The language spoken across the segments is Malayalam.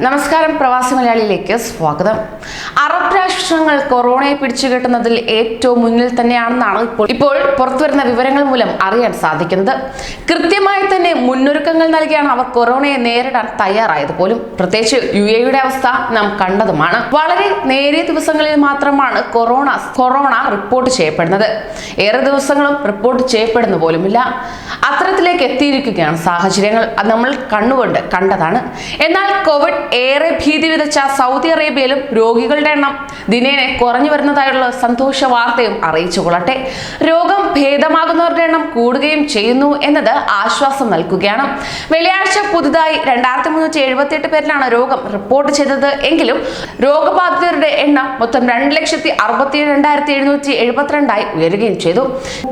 നമസ്കാരം, പ്രവാസി മലയാളിയിലേക്ക് സ്വാഗതം. അറബ് രാഷ്ട്രങ്ങൾ കൊറോണയെ പിടിച്ചുകെട്ടുന്നതിൽ ഏറ്റവും മുന്നിൽ തന്നെയാണെന്നാണ് ഇപ്പോൾ പുറത്തുവരുന്ന വിവരങ്ങൾ മൂലം അറിയാൻ സാധിക്കുന്നത്. കൃത്യമായി തന്നെ മുന്നൊരുക്കങ്ങൾ നൽകിയാണ് അവർ കൊറോണയെ നേരിടാൻ തയ്യാറായത് പോലും. പ്രത്യേകിച്ച് UAE അവസ്ഥ നാം കണ്ടതുമാണ്. വളരെ നേരിയ ദിവസങ്ങളിൽ മാത്രമാണ് കൊറോണ റിപ്പോർട്ട് ചെയ്യപ്പെടുന്നത്. ഏറെ ദിവസങ്ങളും റിപ്പോർട്ട് ചെയ്യപ്പെടുന്ന പോലുമില്ല. അത്തരത്തിലേക്ക് എത്തിയിരിക്കുകയാണ് സാഹചര്യങ്ങൾ. അത് നമ്മൾ കണ്ണുകൊണ്ട് കണ്ടതാണ്. എന്നാൽ കോവിഡ് ഏറെ ഭീതി വിതച്ച സൗദി അറേബ്യയിലും രോഗികളുടെ എണ്ണം ദിനേന കുറഞ്ഞു വരുന്നതായുള്ള സന്തോഷ വാർത്തയും അറിയിച്ചു കൊള്ളട്ടെ. രോഗം ഭേദമാകുന്നവരുടെ എണ്ണം കൂടുകയും ചെയ്യുന്നു എന്നത് ആശ്വാസം നൽകുകയാണ്. വെള്ളിയാഴ്ച പുതുതായി 2378 പേരിലാണ് രോഗം റിപ്പോർട്ട് ചെയ്തത്. എങ്കിലും രോഗബാധിതരുടെ എണ്ണം മൊത്തം 2,67,772 ഉയരുകയും ചെയ്തു.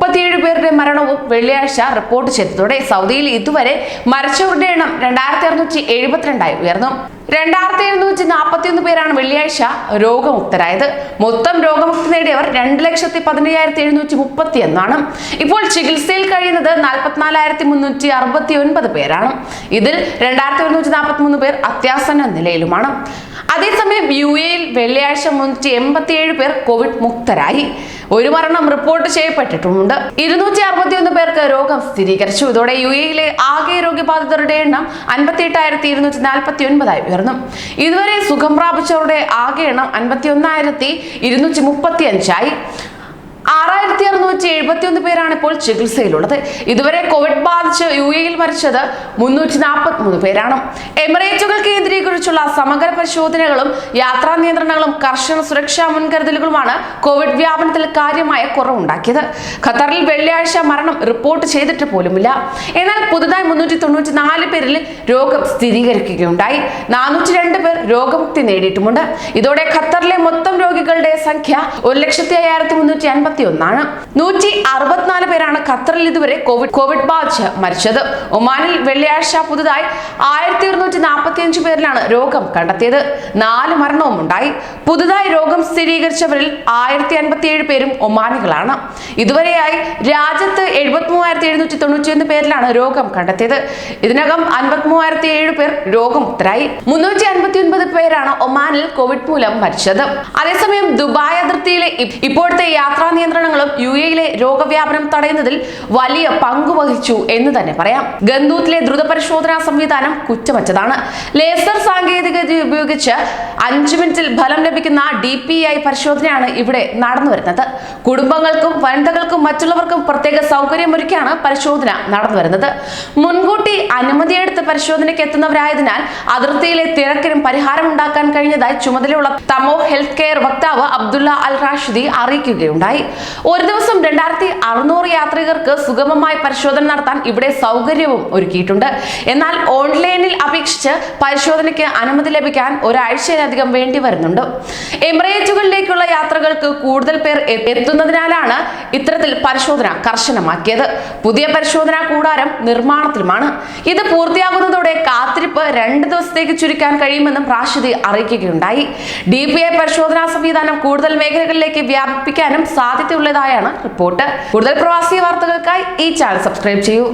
37 പേരുടെ മരണവും വെള്ളിയാഴ്ച റിപ്പോർട്ട് ചെയ്തതോടെ സൗദിയിൽ ഇതുവരെ മരിച്ചവരുടെ എണ്ണം 2,672 ഉയർന്നു. 2,741 പേരാണ് വെള്ളിയാഴ്ച രോഗമുക്തരായത്. മൊത്തം രോഗമുക്തി നേടിയവർ 2,15,731 ഇപ്പോൾ ചികിത്സയിൽ കഴിയുന്നത് 44,369 പേരാണ്. ഇതിൽ 2,143 പേർ അത്യാസന്ന നിലയിലുമാണ്. അതേസമയം UAE വെള്ളിയാഴ്ച 387 പേർ കോവിഡ് മുക്തരായി. ഒരു മരണം റിപ്പോർട്ട് ചെയ്യപ്പെട്ടിട്ടുമുണ്ട്. 261 പേർക്ക് രോഗം സ്ഥിരീകരിച്ചു. ഇതോടെ UAE ആകെ രോഗബാധിതരുടെ എണ്ണം 58,249 ഉയർന്നു. ഇതുവരെ സുഖം പ്രാപിച്ചവരുടെ ആകെ എണ്ണം 51,235 6,671 പേരാണ് ഇപ്പോൾ ചികിത്സയിലുള്ളത്. ഇതുവരെ കോവിഡ് ബാധിച്ച് UAE മരിച്ചത് 343 പേരാണ്. എമിറേറ്റുകൾ കേന്ദ്രീകരിച്ചുള്ള സമഗ്ര പരിശോധനകളും യാത്രാ നിയന്ത്രണങ്ങളും കർശന സുരക്ഷാ മുൻകരുതലുകളുമാണ് കോവിഡ് വ്യാപനത്തിൽ കാര്യമായ കുറവുണ്ടാക്കിയത്. ഖത്തറിൽ വെള്ളിയാഴ്ച മരണം റിപ്പോർട്ട് ചെയ്തിട്ട് പോലുമില്ല. എന്നാൽ പുതുതായി 394 പേരിൽ രോഗം സ്ഥിരീകരിക്കുകയുണ്ടായി. 402 പേർ രോഗമുക്തി നേടിയിട്ടുമുണ്ട്. ഇതോടെ ഖത്തറിലെ മൊത്തം രോഗികളുടെ സംഖ്യ 1,05,351 164 പേരാണ് ഖത്തറിൽ ഇതുവരെ കോവിഡ് ബാധിച്ച് മരിച്ചത്. ഒമാനിൽ വെള്ളിയാഴ്ച പുതുതായി 1,245 പേരിലാണ് രോഗം കണ്ടെത്തിയത്. 4 മരണവും ഉണ്ടായി. പുതുതായി രോഗം സ്ഥിരീകരിച്ചവരിൽ 1,057 പേരും ഒമാനികളാണ്. ഇതുവരെയായി രാജ്യത്ത് 73,791 പേരിലാണ് രോഗം കണ്ടെത്തിയത്. ഇതിനകം 53,007 പേർ രോഗമുക്തരായി. 359 പേരാണ് ഒമാനിൽ കോവിഡ് മൂലം മരിച്ചത്. അതേസമയം ദുബായ് അതിർത്തിയിലെ ഇപ്പോഴത്തെ യാത്രാ നിയന്ത്രണങ്ങളും UAE രോഗവ്യാപനം തടയുന്നതിൽ വലിയ പങ്കുവഹിച്ചു എന്ന് തന്നെ പറയാം. ഗന്തൂത്തിലെ ദ്രുത പരിശോധനാ സംവിധാനം കുറ്റമറ്റതാണ്. ലേസർ സാങ്കേതികവിദ്യ ഉപയോഗിച്ച് 5 മിനിറ്റിൽ ഫലം ലഭിക്കുന്ന DPI പരിശോധനയാണ് ഇവിടെ നടന്നു വരുന്നത്. കുടുംബങ്ങൾക്കും വനിതകൾക്കും മറ്റുള്ളവർക്കും പ്രത്യേക സൗകര്യമൊരുക്കിയാണ് പരിശോധന നടന്നു വരുന്നത്. മുൻകൂട്ടി അനുമതിയെടുത്ത് പരിശോധനയ്ക്ക് എത്തുന്നവരായതിനാൽ അതിർത്തിയിലെ തിരക്കിനും പരിഹാരമുണ്ടാക്കാൻ കഴിഞ്ഞതായി ചുമതലയുള്ള തമോ ഹെൽത്ത് കെയർ വക്താവ് അബ്ദുള്ള അൽ റാഷിദി അറിയിക്കുകയുണ്ടായി. ഒരു ദിവസം 2,600 യാത്രികർക്ക് സുഗമമായി പരിശോധന നടത്താൻ ഇവിടെ സൗകര്യവും ഒരുക്കിയിട്ടുണ്ട്. എന്നാൽ ഓൺലൈനിൽ അപേക്ഷിച്ച് പരിശോധനയ്ക്ക് അനുമതി ലഭിക്കാൻ ഒരാഴ്ചയിലധികം വേണ്ടി വരുന്നുണ്ട്. എമിറേറ്റുകളിലേക്കുള്ള യാത്രകൾക്ക് കൂടുതൽ പേർ എത്തുന്നതിനാലാണ് ഇത്തരത്തിൽ പരിശോധന കർശനമാക്കിയത്. പുതിയ പരിശോധനാ കൂടാരം നിർമ്മാണത്തിലുമാണ്. ഇത് പൂർത്തിയാകുന്നതോടെ കാത്തിരിപ്പ് 2 ദിവസത്തേക്ക് ചുരുക്കാൻ കഴിയുമെന്നും റാഷിദി അറിയിക്കുകയുണ്ടായി. DPI പരിശോധനാ സംവിധാനം കൂടുതൽ മേഖലകളിലേക്ക് വ്യാപിപ്പിക്കാനും സാധ്യതയുള്ളതായാണ് റിപ്പോർട്ട്. കൂടുതൽ പ്രവാസി വാർത്തകൾക്കായി ഈ ചാനൽ സബ്സ്ക്രൈബ് ചെയ്യൂ.